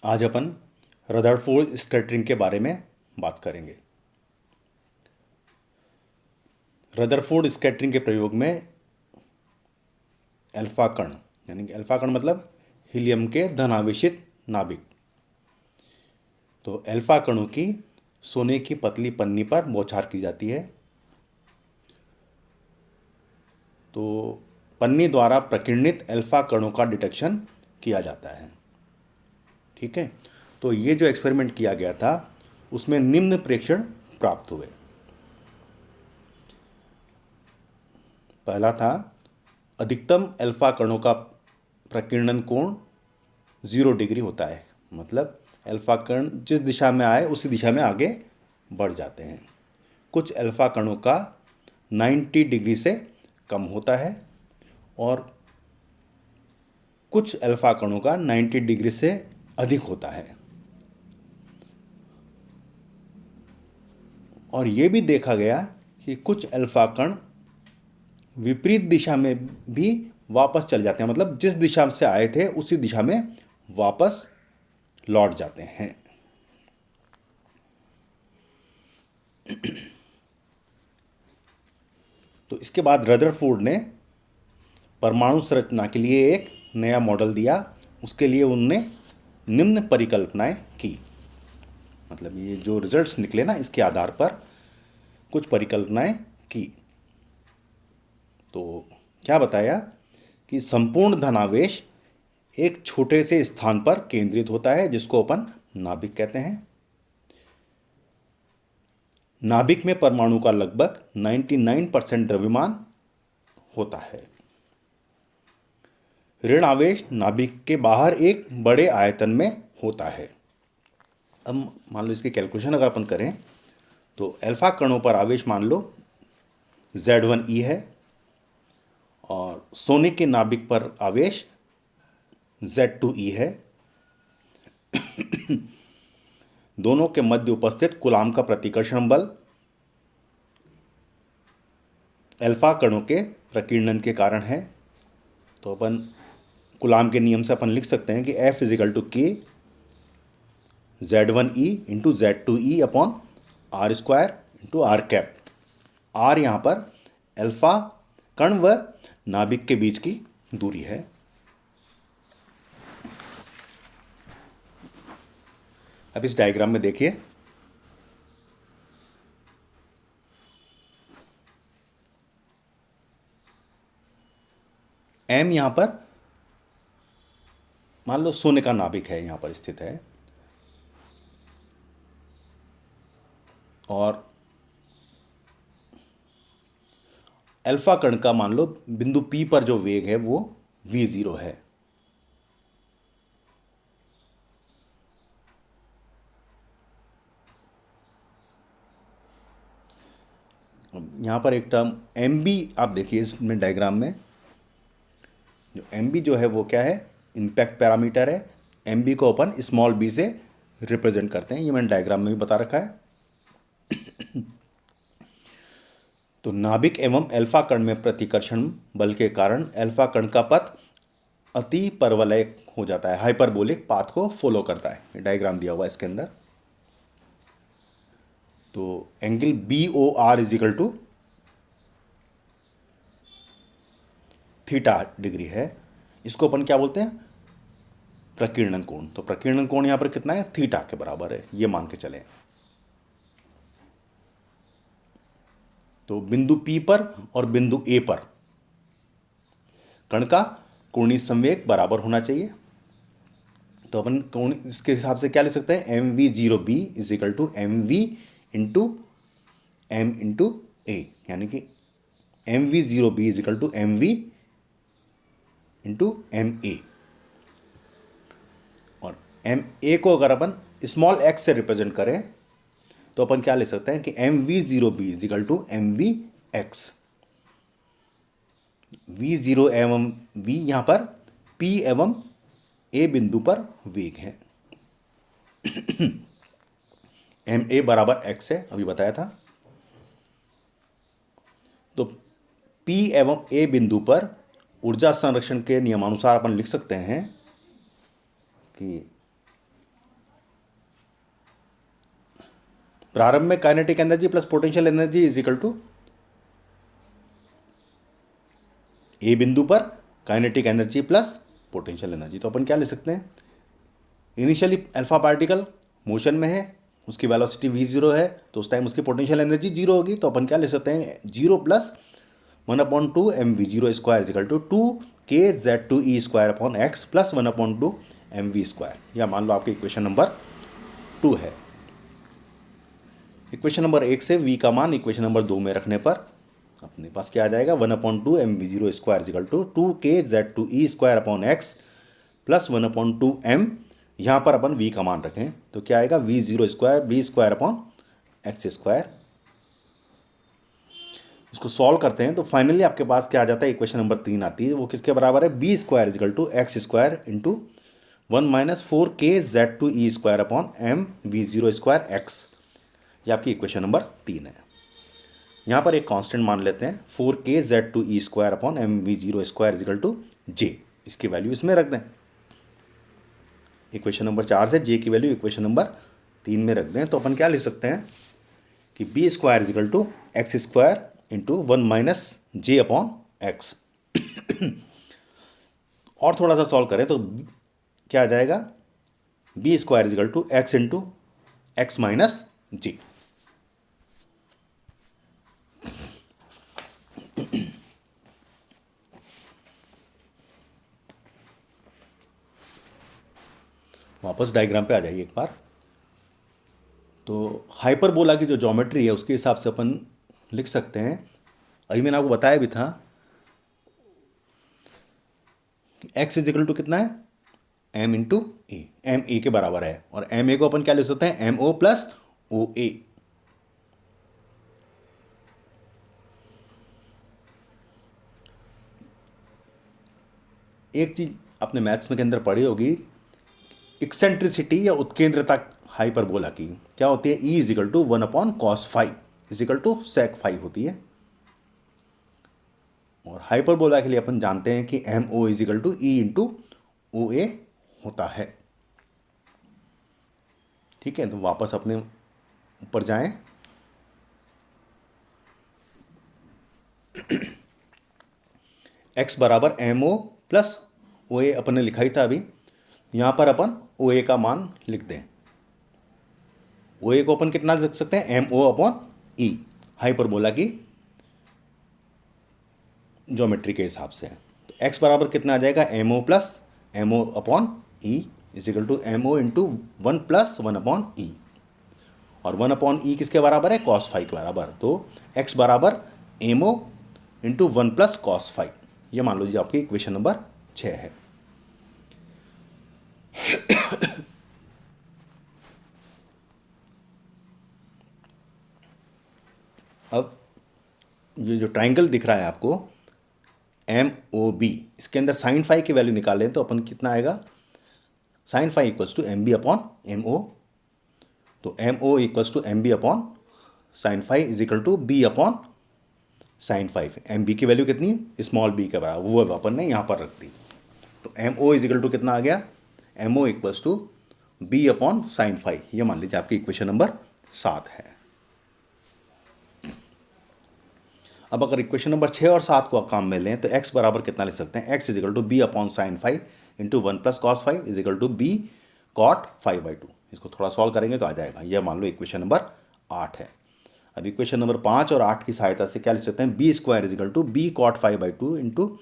आज अपन Rutherford scattering के बारे में बात करेंगे। रदरफोर्ड स्कैटरिंग के प्रयोग में अल्फा कण यानी कि अल्फा कण मतलब हीलियम के धनावेशित नाभिक, तो अल्फा कणों की सोने की पतली पन्नी पर बौछार की जाती है। तो पन्नी द्वारा प्रकीर्णित अल्फा कणों का डिटेक्शन किया जाता है। ठीक है, तो ये जो एक्सपेरिमेंट किया गया था उसमें निम्न प्रेक्षण प्राप्त हुए। पहला था, अधिकतम अल्फा कणों का प्रकीर्णन कोण 0 डिग्री होता है, मतलब अल्फा कण जिस दिशा में आए उसी दिशा में आगे बढ़ जाते हैं। कुछ अल्फा कणों का 90 डिग्री से कम होता है और कुछ अल्फा कणों का 90 डिग्री से अधिक होता है। और ये भी देखा गया कि कुछ अल्फा कण विपरीत दिशा में भी वापस चले जाते हैं, मतलब जिस दिशा से आए थे उसी दिशा में वापस लौट जाते हैं। तो इसके बाद रदरफोर्ड ने परमाणु संरचना के लिए एक नया मॉडल दिया। उसके लिए उन्होंने निम्न परिकल्पनाएं की, मतलब ये जो रिजल्ट्स निकले ना, इसके आधार पर कुछ परिकल्पनाएं की। तो क्या बताया कि संपूर्ण धनावेश एक छोटे से स्थान पर केंद्रित होता है जिसको अपन नाभिक कहते हैं। नाभिक में परमाणु का लगभग 99% द्रव्यमान होता है। ऋण आवेश नाभिक के बाहर एक बड़े आयतन में होता है। अब मान लो इसकी कैलकुलेशन अगर अपन करें तो अल्फा कणों पर आवेश मान लो Z1e है और सोने के नाभिक पर आवेश Z2e है। दोनों के मध्य उपस्थित कूलाम का प्रतिकर्षण बल अल्फा कणों के प्रकीर्णन के कारण है। तो अपन कूलाम के नियम से अपन लिख सकते हैं कि F = K Z1e into Z2e upon R² into R cap. R यहाँ पर अल्फा कण व नाभिक के बीच की दूरी है। अब इस डायग्राम में देखिए, M यहाँ पर मान लो सोने का नाभिक है, यहाँ पर स्थित है, और अल्फा कण का मान लो बिंदु P पर जो वेग है वो v0 है। यहाँ पर एक टर्म mb आप देखिए इसमें डायग्राम में, जो mb जो है वो क्या है, इम्पैक्ट पैरामीटर है। mb को अपन स्मॉल b से रिप्रेजेंट करते हैं, ये मैंने डायग्राम में भी बता रखा है। तो नाभिक एवं अल्फा कण में प्रतिकर्षण बल के कारण अल्फा कण का पथ अति परवलयिक हो जाता है, हाइपरबोलिक पाथ को फॉलो करता है। डायग्राम दिया हुआ है इसके अंदर। तो एंगल BOR = थीटा डिग्री है। इसको अपन क्या बोलते हैं, प्रकीर्णन कोण। तो प्रकीर्णन कोण यहां पर कितना है, थीटा के बराबर है, ये मान के चले। तो बिंदु P पर और बिंदु A पर कण का कोणीय संवेग बराबर होना चाहिए। तो अपन कोण इसके हिसाब से क्या लिख सकते हैं, mv0b = mv into m into a, यानी कि mv0b = mv इंटू ma। और ma को अगर अपन स्मॉल x से रिप्रेजेंट करें तो अपन क्या लिख सकते हैं कि mv0b = mvx। v0 एवं v यहाँ पर p एवं a बिंदु पर वेग है। ma बराबर x है, अभी बताया था। तो p एवं a बिंदु पर ऊर्जा संरक्षण के नियमानुसार अपन लिख सकते हैं कि प्रारंभ में kinetic energy plus potential energy is equal to A बिंदु पर kinetic energy plus potential energy. तो अपन क्या ले सकते हैं, इनिशियली अल्फा पार्टिकल मोशन में है, उसकी वेलोसिटी v0 है, तो उस टाइम उसकी पोटेंशियल एनर्जी जीरो होगी। तो अपन क्या ले सकते हैं, 0 plus 1/2 mv0 square equal to 2kz2e² x plus 1/2 mv square, या मान लो आपकी इक्वेशन नंबर 2 है। इक्वेशन नंबर 1 से v का मान इक्वेशन नंबर 2 में रखने पर अपने पास क्या आ जाएगा, 1/2 mv0 square equal to 2kz2e² x plus 1/2 m, यहाँ पर अपन v का मान रखें तो क्या आएगा, v0 स्क्वायर b² इसको सॉल्व करते हैं तो फाइनली आपके पास क्या आ जाता है, इक्वेशन नंबर 3 आती है, वो किसके बराबर है, b² equal to x² into 1 - 4kz2e² m v0 square x, ये आपकी इक्वेशन नंबर 3 है। यहाँ पर एक कांस्टेंट मान लेते हैं 4kz2e² m v0 square equal to j, इसकी वैल्यू इसमें रख दें। इक्वेशन नंबर 4 से j की वैल्यू इक्वेशन नंबर 3 में रख दें तो अपन क्या लिख सकते हैं कि b² equal to x² into 1 - j/x। और थोड़ा सा सॉल्व करें तो क्या आ जाएगा, b² equal to x into x minus j। वापस डायग्राम पे आ जाइए एक बार। तो हाइपरबोला की जो ज्योमेट्री है उसके हिसाब से अपन लिख सकते हैं, अभी मैंने आपको बताया भी था कि x इजिकल टू कितना है, m into A, M A के बराबर है, और एम ए को अपन क्या लिख सकते हैं, एम ओ प्लस ओ ए। एक चीज आपने मैथ्स में के अंदर पढ़ी होगी, एक्सेंट्रिसिटी या उत्केंद्रता हाइपरबोला की क्या होती है, E equal to 1/cos⁵ equal to sec⁵ होती है। और हाइपरबोला के लिए अपन जानते हैं कि M O equal to E into O A होता है। ठीक है, तो वापस अपने ऊपर जाएं। x बराबर एम ओ प्लस ओ ए अपन ने लिखा ही था अभी, यहाँ पर अपन ओ ए का मान लिख दें। ओ ए को अपन कितना लिख सकते हैं, एम ओ/ई, हाइपरबोला की ज्योमेट्री के हिसाब से। तो x बराबर कितना आ जाएगा, M O plus M O E equal to M O into 1 + 1/e, और 1/e किसके बराबर है, cos⁵ के बराबर। तो x बराबर एम ओ इंटू 1 + cos⁵, ये मान लो जी आपकी इक्वेशन नंबर 6 है। अब ये जो ट्राइंगल दिख रहा है आपको एम ओ बी, इसके अंदर sin⁵ की वैल्यू निकालें तो अपन कितना आएगा, sin⁵ equals to M B upon M O. तो M O equals to M B upon sin⁵ equal to B upon sin⁵। M B की वैल्यू कितनी है, स्मॉल बी के बराबर, वो अपन ने यहाँ पर रख दी। तो एम ओ इजिकल टू कितना आ गया, M O equals to B upon sin⁵, ये मान लीजिए आपकी इक्वेशन नंबर 7 है। अब अगर इक्वेशन नंबर 6 और 7 को काम में लें तो x बराबर कितना लिख सकते हैं, x equal to B upon sin⁵ into 1 + cos⁵ equal to B cot⁵/2। इसको थोड़ा सॉल्व करेंगे तो आ जाएगा, यह मान लो इक्वेशन नंबर 8 है। अब इक्वेशन नंबर 5 और 8 की सहायता से क्या लिख सकते हैं, b² equal to B cot⁵/2 into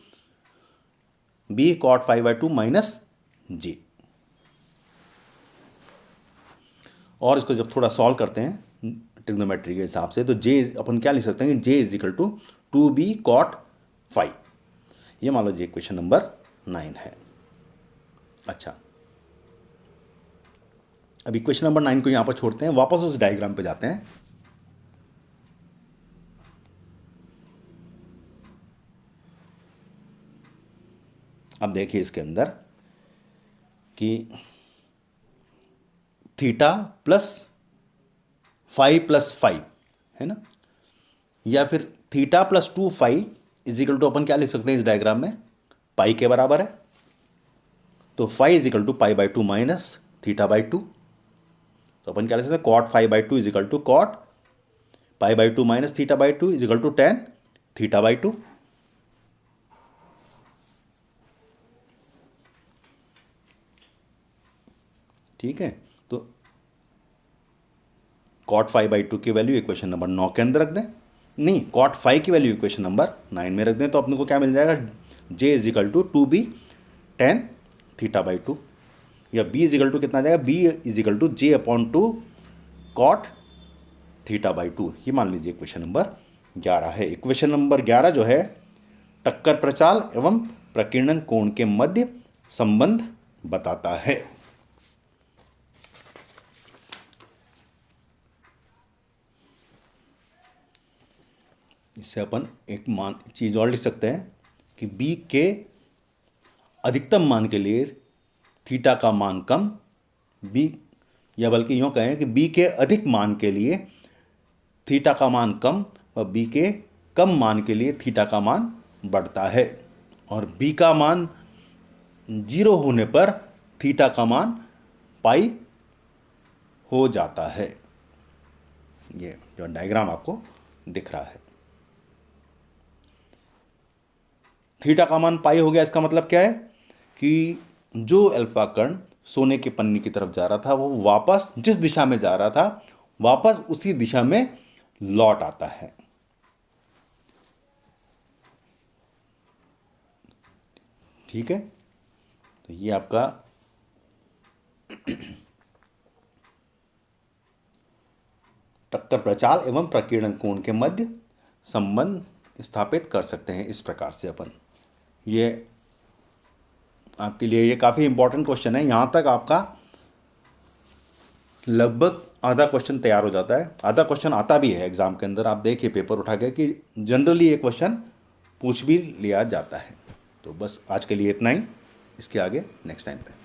B cot⁵/2 minus J. और इसको जब थोड़ा सॉल्व करते हैं ट्रिग्नोमेट्री के हिसाब से तो j अपन क्या लिख सकते हैं, j is equal to 2b cot⁵, ये मान लो जी इक्वेशन नंबर 9 है। अच्छा, अब इक्वेशन नंबर 9 को यहाँ पर छोड़ते हैं, वापस उस डायग्राम पे जाते हैं। अब देखिए इसके अंदर कि theta plus phi plus phi है ना, या फिर थीटा प्लस 2 इजिकल टू अपन क्या लिख सकते हैं इस डायग्राम में, पाई के बराबर है। तो फाई इजिकल टू π/2 माइनस θ/2, तो अपन क्या लिख सकते हैं, cot phi by two is equal to cot pi by two minus theta by two is equal to tan theta by two. ठीक है, तो कॉट फाई बाई टू की वैल्यू इक्वेशन नंबर 9 के अंदर रख दें, नहीं कॉट फाई की वैल्यू इक्वेशन नंबर 9 में रख दें, तो अपने को क्या मिल जाएगा, J is equal to B tan theta by two, या बी इज इक्वल टू कितना आ जाएगा, B is equal to J upon two cot theta by two. ये मान लीजिए इक्वेशन नंबर 11 है। इक्वेशन नंबर 11 जो है टक्कर प्रचाल एवं प्रकीर्णन कोण के मध्य संबंध बताता है। इससे अपन एक मान चीज और लिख सकते हैं कि बी के अधिकतम मान के लिए थीटा का मान कम, बी या बल्कि यूँ कहें कि बी के अधिक मान के लिए थीटा का मान कम और बी के कम मान के लिए थीटा का मान बढ़ता है, और बी का मान 0 होने पर थीटा का मान पाई हो जाता है। ये जो डायग्राम आपको दिख रहा है, थीटा का मान पाई हो गया, इसका मतलब क्या है कि जो अल्फा कण सोने के पन्नी की तरफ जा रहा था वो वापस जिस दिशा में जा रहा था वापस उसी दिशा में लौट आता है। ठीक है, तो ये आपका टक्कर प्रचाल एवं प्रकीर्णन कोण के मध्य संबंध स्थापित कर सकते हैं इस प्रकार से अपन। ये आपके लिए ये काफ़ी इंपॉर्टेंट क्वेश्चन है। यहाँ तक आपका लगभग आधा क्वेश्चन तैयार हो जाता है, आधा क्वेश्चन आता भी है एग्जाम के अंदर। आप देखिए पेपर उठा के कि जनरली ये क्वेश्चन पूछ भी लिया जाता है। तो बस आज के लिए इतना ही, इसके आगे नेक्स्ट टाइम पे।